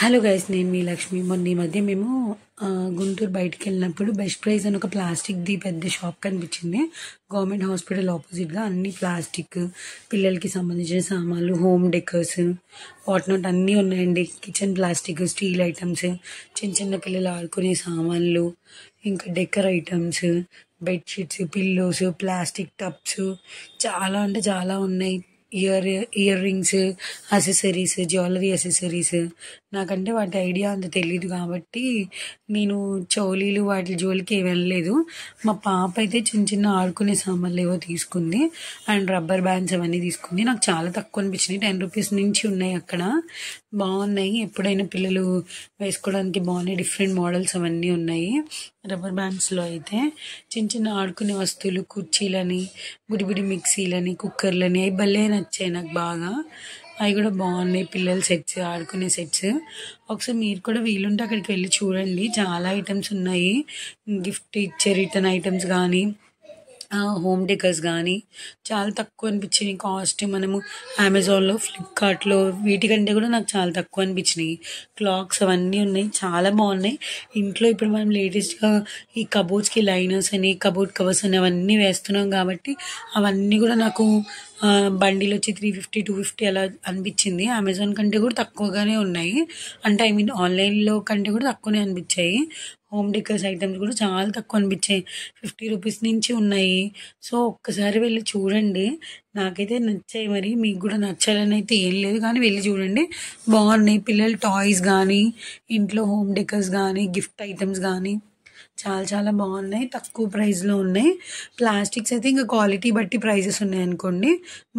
Hello guys, నేను మీ లక్ష్మి. మొన్న ఈ మధ్య మేము గుంటూరు బయటికి వెళ్ళినప్పుడు బెస్ట్ ప్రైస్ అని ఒక ప్లాస్టిక్ది పెద్ద షాప్ కనిపించింది. గవర్నమెంట్ హాస్పిటల్ ఆపోజిట్గా అన్ని ప్లాస్టిక్, పిల్లలకి సంబంధించిన సామాన్లు, హోమ్ డెకర్స్, వాట్ నాట్ అన్నీ ఉన్నాయండి. కిచెన్ ప్లాస్టిక్, స్టీల్ ఐటమ్స్, చిన్న చిన్న పిల్లలు ఆడుకునే సామాన్లు, ఇంకా decor items, bedsheets, pillows, plastic tubs, చాలా అంటే చాలా ఉన్నాయి. Ear rings, accessories, jewellery accessories. నాకంటే వాటి ఐడియా అంత తెలీదు కాబట్టి నేను చౌలీలు వాటి జోలికి వెళ్ళలేదు. మా పాప అయితే చిన్న చిన్న ఆడుకునే సామాన్లు ఏవో తీసుకుంది అండ్ రబ్బర్ బ్యాండ్స్ అవన్నీ తీసుకుంది. నాకు చాలా తక్కువ అనిపించినాయి. 10 రూపీస్ నుంచి ఉన్నాయి అక్కడ. బాగున్నాయి, ఎప్పుడైనా పిల్లలు వేసుకోవడానికి బాగున్నాయి. డిఫరెంట్ మోడల్స్ అవన్నీ ఉన్నాయి. రబ్బర్ బ్యాండ్స్లో అయితే చిన్న చిన్న ఆడుకునే వస్తువులు, కుర్చీలని, బుడి మిక్సీలని, కుక్కర్లని, అవి భలే నచ్చాయి నాకు బాగా. అవి కూడా బాగున్నాయి, పిల్లల సెట్స్, ఆడుకునే సెట్స్. ఒకసారి మీరు కూడా వీలుంటే అక్కడికి వెళ్ళి చూడండి. చాలా ఐటమ్స్ ఉన్నాయి. గిఫ్ట్ ఇచ్చే రిటర్న్ ఐటమ్స్ కానీ, హోమ్ డెకర్స్ కానీ చాలా తక్కువ అనిపించినాయి కాస్ట్. మనము అమెజాన్లో, ఫ్లిప్కార్ట్లో వీటికంటే కూడా నాకు చాలా తక్కువ అనిపించినాయి. క్లాక్స్ అవన్నీ ఉన్నాయి, చాలా బాగున్నాయి. ఇంట్లో ఇప్పుడు మనం లేటెస్ట్గా ఈ కబోర్డ్స్కి లైనర్స్ అని, కబోర్డ్ కవర్స్ అని అవన్నీ వేస్తున్నాం కాబట్టి అవన్నీ కూడా నాకు బండిలు వచ్చి 350, 250 అలా అనిపించింది. అమెజాన్ కంటే కూడా తక్కువగానే ఉన్నాయి. అంటే ఐ మీన్ ఆన్లైన్లో కంటే కూడా తక్కువనే అనిపించాయి. హోమ్ డెకర్స్ ఐటమ్స్ కూడా చాలా తక్కువ అనిపించాయి. 50 రూపీస్ నుంచి ఉన్నాయి. సో ఒక్కసారి వెళ్ళి చూడండి. నాకైతే నచ్చాయి. మరి మీకు కూడా నచ్చాలని అయితే ఏం లేదు, కానీ వెళ్ళి చూడండి, బాగున్నాయి. పిల్లల టాయ్స్ కానీ, ఇంట్లో హోమ్ డెకర్స్ కానీ, గిఫ్ట్ ఐటమ్స్ కానీ చాలా చాలా బాగున్నాయి. తక్కువ ప్రైస్లో ఉన్నాయి. ప్లాస్టిక్స్ అయితే ఇంకా క్వాలిటీ బట్టి ప్రైజెస్ ఉన్నాయి అనుకోండి.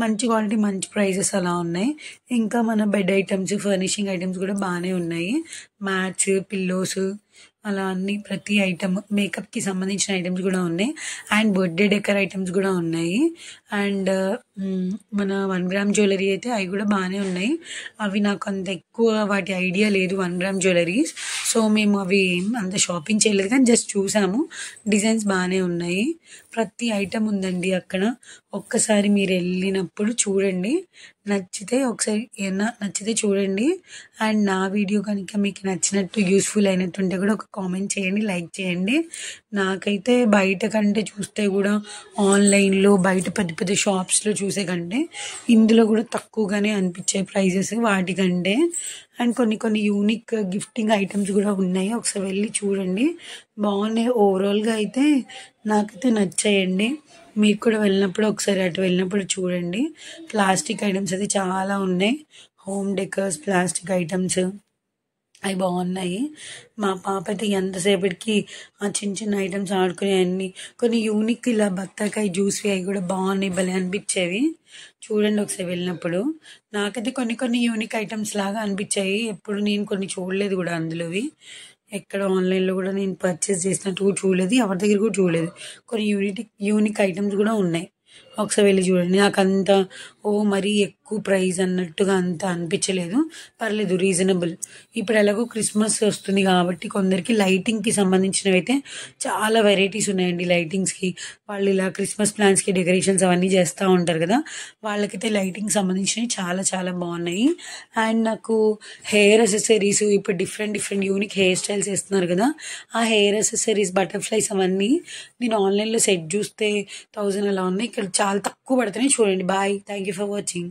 మంచి క్వాలిటీ, మంచి ప్రైజెస్ అలా ఉన్నాయి. ఇంకా మన బెడ్ ఐటమ్స్, ఫర్నిషింగ్ ఐటమ్స్ కూడా బాగానే ఉన్నాయి. మ్యాట్స్, పిల్లోస్, అలా అన్ని ప్రతి ఐటమ్, మేకప్కి సంబంధించిన ఐటమ్స్ కూడా ఉన్నాయి. అండ్ బర్త్డే డెకర్ ఐటమ్స్ కూడా ఉన్నాయి. అండ్ మన 1 గ్రామ్ జ్యువెలరీ అయితే అవి కూడా బాగానే ఉన్నాయి. అవి నాకు అంత ఎక్కువ వాటి ఐడియా లేదు, 1 గ్రామ్ జ్యువెలరీస్. సో మేము అవి అంత షాపింగ్ చేయలేదు, కానీ జస్ట్ చూసాము. డిజైన్స్ బాగానే ఉన్నాయి. ప్రతి ఐటమ్ ఉందండి అక్కడ. ఒక్కసారి మీరు వెళ్ళినప్పుడు చూడండి. నచ్చితే ఒకసారి ఏమన్నా నచ్చితే చూడండి. అండ్ నా వీడియో కనుక మీకు నచ్చినట్టు, యూస్ఫుల్ అయినట్టుంటే కూడా ఒక కామెంట్ చేయండి, లైక్ చేయండి. నాకైతే బయట కంటే చూస్తే కూడా ఆన్లైన్లో, బయట పెద్ద పెద్ద షాప్స్లో చూసే కంటే ఇందులో కూడా తక్కువగానే అనిపించాయి ప్రైజెస్ వాటికంటే. అండ్ కొన్ని యూనిక్ గిఫ్టింగ్ ఐటమ్స్ కూడా ఉన్నాయి. ఒకసారి వెళ్ళి చూడండి, బాగున్నాయి. ఓవరాల్గా అయితే నాకైతే నచ్చాయండి. మీరు కూడా వెళ్ళినప్పుడు ఒకసారి అటు వెళ్ళినప్పుడు చూడండి. ప్లాస్టిక్ ఐటమ్స్ అయితే చాలా ఉన్నాయి. హోమ్ డెకర్స్, ప్లాస్టిక్ ఐటమ్స్ అవి బాగున్నాయి. మా పాప అయితే ఎంతసేపటికి ఆ చిన్న చిన్న ఐటమ్స్ ఆడుకునే అన్ని, కొన్ని యూనిక్ ఇలా బత్తాకాయ జ్యూస్వి అవి కూడా బాగున్నాయి, భలే అనిపించేవి. చూడండి ఒకసారి వెళ్ళినప్పుడు. నాకైతే కొన్ని యూనిక్ ఐటమ్స్ లాగా అనిపించాయి. ఎప్పుడు నేను కొన్ని చూడలేదు కూడా అందులోవి. ఎక్కడ ఆన్లైన్లో కూడా నేను పర్చేస్ చేసినట్టు కూడా చూడలేదు, ఎవరి దగ్గర కూడా చూడలేదు. కొన్ని యూనిక్ ఐటమ్స్ కూడా ఉన్నాయి. ఒకసారి వెళ్ళి చూడండి. నాకు అంత మరీ ఎక్కువ ప్రైస్ అన్నట్టుగా అంత అనిపించలేదు. పర్లేదు, రీజనబుల్. ఇప్పుడు ఎలాగో క్రిస్మస్ వస్తుంది కాబట్టి కొందరికి లైటింగ్కి సంబంధించినవి అయితే చాలా వెరైటీస్ ఉన్నాయండి. లైటింగ్స్కి వాళ్ళు ఇలా క్రిస్మస్ ప్లాన్స్కి డెకరేషన్స్ అవన్నీ చేస్తూ ఉంటారు కదా, వాళ్ళకైతే లైటింగ్ సంబంధించినవి చాలా చాలా బాగున్నాయి. అండ్ నాకు హెయిర్ అసెసరీస్, ఇప్పుడు డిఫరెంట్ యూనిక్ హెయిర్ స్టైల్స్ వేస్తున్నారు కదా, ఆ హెయిర్ అసెసరీస్, బటర్ఫ్లైస్ అవన్నీ నేను ఆన్లైన్లో సెట్ చూస్తే 1000 అలా ఉన్నాయి. ఇక్కడ చాలా తక్కువ పడుతున్నాయి. చూడండి. Bye, thank you for watching.